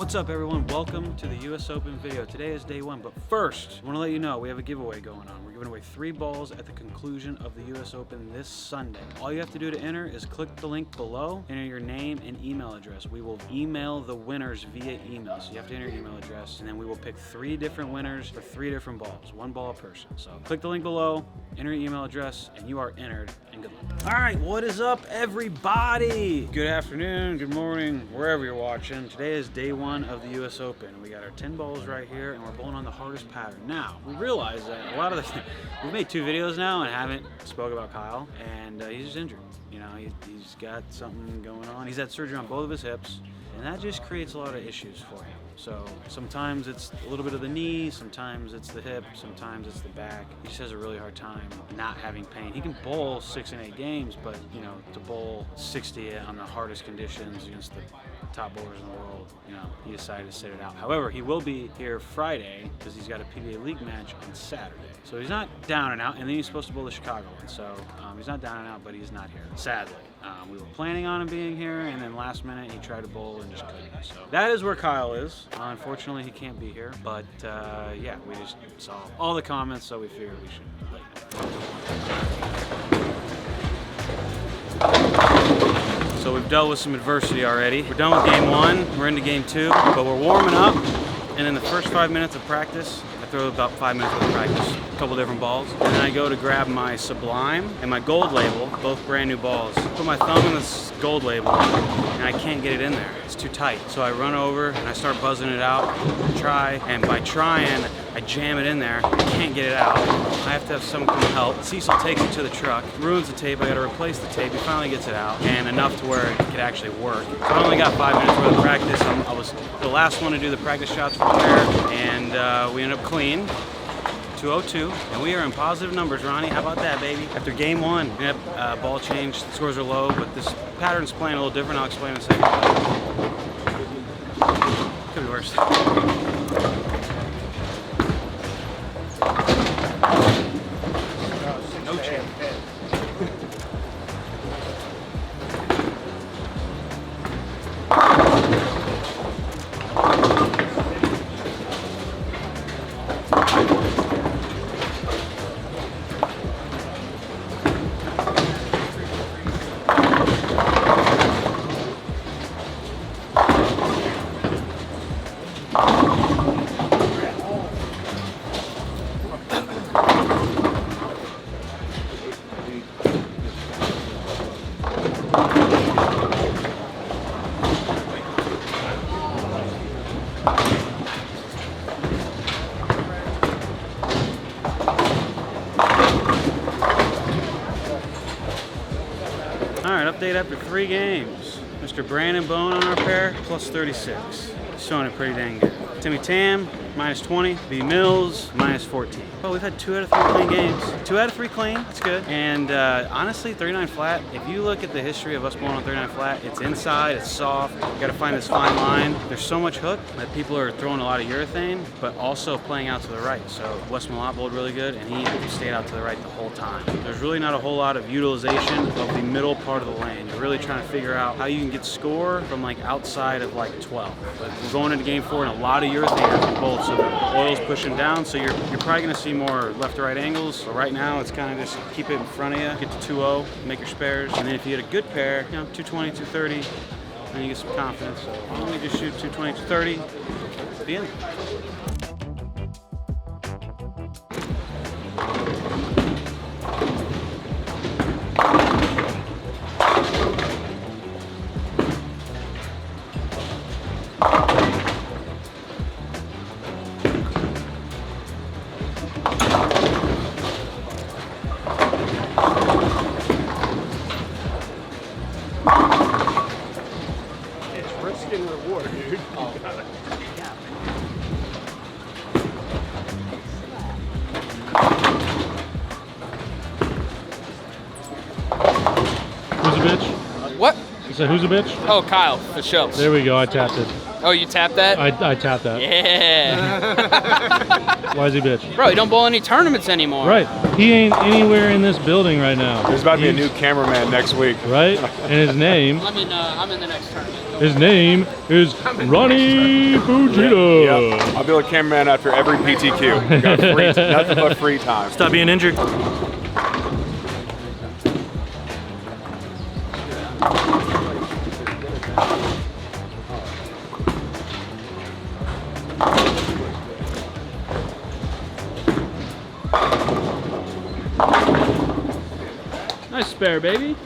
What's up everyone, welcome to the US Open video. Today is day one, but first, I want to let you know we have a giveaway going on. We're giving away 3 balls at the conclusion of the US Open this Sunday. All you have to do to enter is click the link below, enter your name and email address. We will email the winners via email, so you have to enter your email address, and then we will pick 3 different winners for 3 different balls, 1 ball a person. So click the link below, enter your email address, and you are entered, and good luck. All right, what is up everybody? Good afternoon, good morning, wherever you're watching. Today is day one of the US Open. We got our 10 balls right here and we're bowling on the hardest pattern. Now, we realize that a lot of the, we've made 2 videos now and haven't spoke about Kyle, and he's just injured. You know, he's got something going on. He's had surgery on both of his hips, and that just creates a lot of issues for him. So sometimes it's a little bit of the knee, sometimes it's the hip, sometimes it's the back. He just has a really hard time not having pain. He can bowl 6 and 8 games, but you know, to bowl 60 on the hardest conditions against the top bowlers in the world, you know, he decided to sit it out. However, he will be here Friday because he's got a PBA League match on Saturday. So he's not down and out, and then he's supposed to bowl the Chicago one. So he's not down and out, but he's not here, sadly. We were planning on him being here, and then last minute he tried to bowl and just couldn't. So that is where Kyle is. Unfortunately, he can't be here, but yeah, we just saw all the comments, so we figured we should let you know. So we've dealt with some adversity already. We're done with game 1, we're into game 2, but we're warming up, and in the first 5 minutes of practice, I throw about 5 minutes of practice, a couple different balls, and then I go to grab my Sublime and my Gold Label, both brand new balls. Put my thumb in this Gold Label, and I can't get it in there. It's too tight. So I run over and I start buzzing it out, try, and by trying, I jam it in there. I can't get it out. I have to have someone come help. Cecil takes it to the truck, ruins the tape. I gotta replace the tape. He finally gets it out, and enough to where it could actually work. So I only got 5 minutes worth of practice. I was the last one to do the practice shots for the pair, and we ended up clean. 202, and we are in positive numbers, Ronnie. How about that, baby? After game 1, we had ball change. The scores are low, but this pattern's playing a little different. I'll explain in a second. Could be worse. No chance. Alright, update after 3 games. Mr. Brandon Bone on our pair, plus 36. He's showing it pretty dang good. Timmy Tam, minus 20. B Mills, minus 14. Well, we've had 2 out of 3 clean games. 2 out of 3 clean, that's good. And honestly, 39 flat, if you look at the history of us bowling on 39 flat, it's inside, it's soft. You gotta find this fine line. There's so much hook that people are throwing a lot of urethane, but also playing out to the right. So Wes Malott bowled really good, and he stayed out to the right the whole time. There's really not a whole lot of utilization of the middle part of the lane. You're really trying to figure out how you can get score from like outside of like 12. But we're going into game 4 and a lot of urethane bowled, so the oil's pushing down, so you're probably gonna see more left to right angles. But right now it's kind of just keep it in front of you, get to 2-0, make your spares, and then if you get a good pair, you know, 220, 230, then you get some confidence. So let me just shoot 220, 230, be in. Reward, dude. Oh. Who's a bitch? What? You said who's a bitch? Oh, Kyle, for sure. There we go, I tapped it. Oh, you tapped that? I tapped that. Yeah. Why is he bitch? Bro, you don't bowl any tournaments anymore. Right. He ain't anywhere in this building right now. There's about to be a new cameraman next week. Right? And his name. I'm in the next tournament. His name is Ronnie Fujita. Yep. I'll be a cameraman after every PTQ. Got nothing but free time. Stop being injured. Nice spare, baby.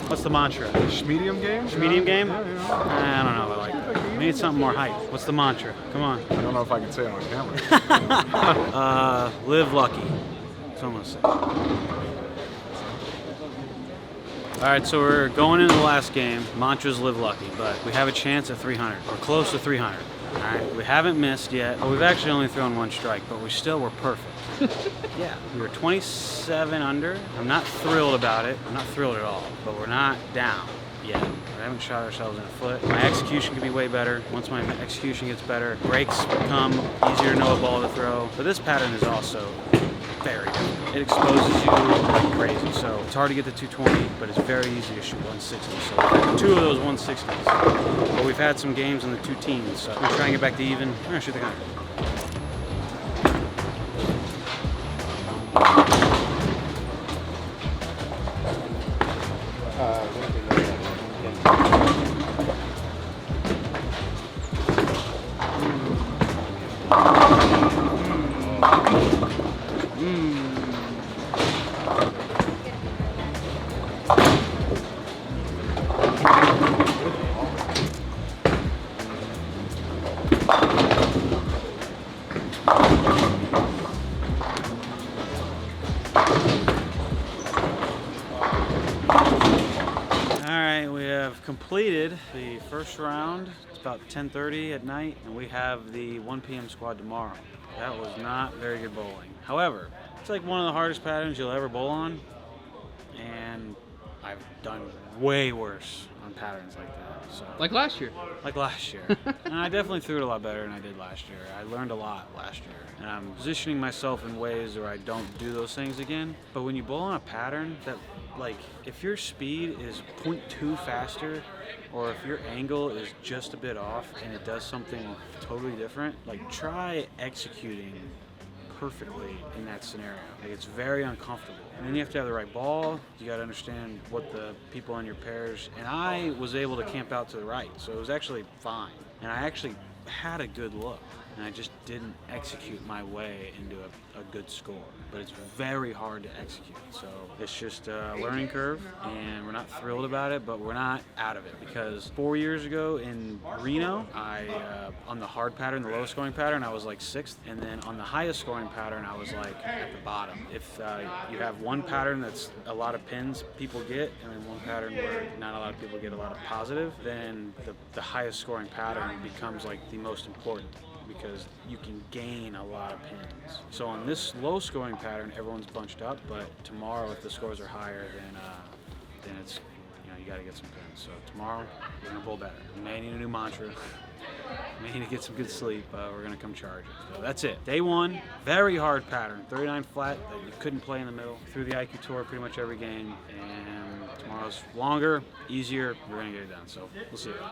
What's the mantra? Medium game? Medium game? Yeah. I don't know. Like, we need something more hype. What's the mantra? Come on. I don't know if I can say it on camera. Live lucky. That's what I'm gonna say. All right, so we're going into the last game. Mantra's live lucky, but we have a chance at 300. We're close to 300. All right, we haven't missed yet. Well, we've actually only thrown one strike, but we still were perfect. Yeah, we were 27 under. I'm not thrilled about it. I'm not thrilled at all, but we're not down yet. We haven't shot ourselves in the foot. My execution could be way better. Once my execution gets better, breaks become easier to know a ball to throw. But this pattern is also very difficult. It exposes you like crazy. So it's hard to get to 220, but it's very easy to shoot 160. So we've had 2 of those 160s. But we've had some games in the 2 teens, so we're trying to get back to even. We're gonna shoot the gun. Completed the first round. It's about 10:30 at night, and we have the 1 p.m. squad tomorrow. That was not very good bowling. However, it's like one of the hardest patterns you'll ever bowl on, and I've done way worse on patterns like that. So Like last year. Like last year. And I definitely threw it a lot better than I did last year. I learned a lot last year. And I'm positioning myself in ways where I don't do those things again. But when you bowl on a pattern that, like, if your speed is 0.2 faster, or if your angle is just a bit off and it does something totally different, like, try executing perfectly in that scenario. Like, it's very uncomfortable. And then you have to have the right ball. You got to understand what the people on your pairs, and I was able to camp out to the right, so it was actually fine. And I actually had a good look. and I just didn't execute my way into a good score. But it's very hard to execute, so it's just a learning curve, and we're not thrilled about it, but we're not out of it, because 4 years ago in Reno, on the hard pattern, the lowest scoring pattern, I was like 6th, and then on the highest scoring pattern, I was like at the bottom. If you have one pattern that's a lot of pins people get, and then one pattern where not a lot of people get a lot of positive, then the highest scoring pattern becomes like the most important, because you can gain a lot of pins. So on this low scoring pattern, everyone's bunched up, but tomorrow if the scores are higher, then it's, you got to get some pins. So tomorrow we're gonna bowl better. We may need a new mantra. We need to get some good sleep. We're gonna come charge it. So that's it. Day 1, very hard pattern, 39 flat that you couldn't play in the middle. Through the IQ tour pretty much every game, and tomorrow's longer, easier. We're gonna get it done. So we'll see.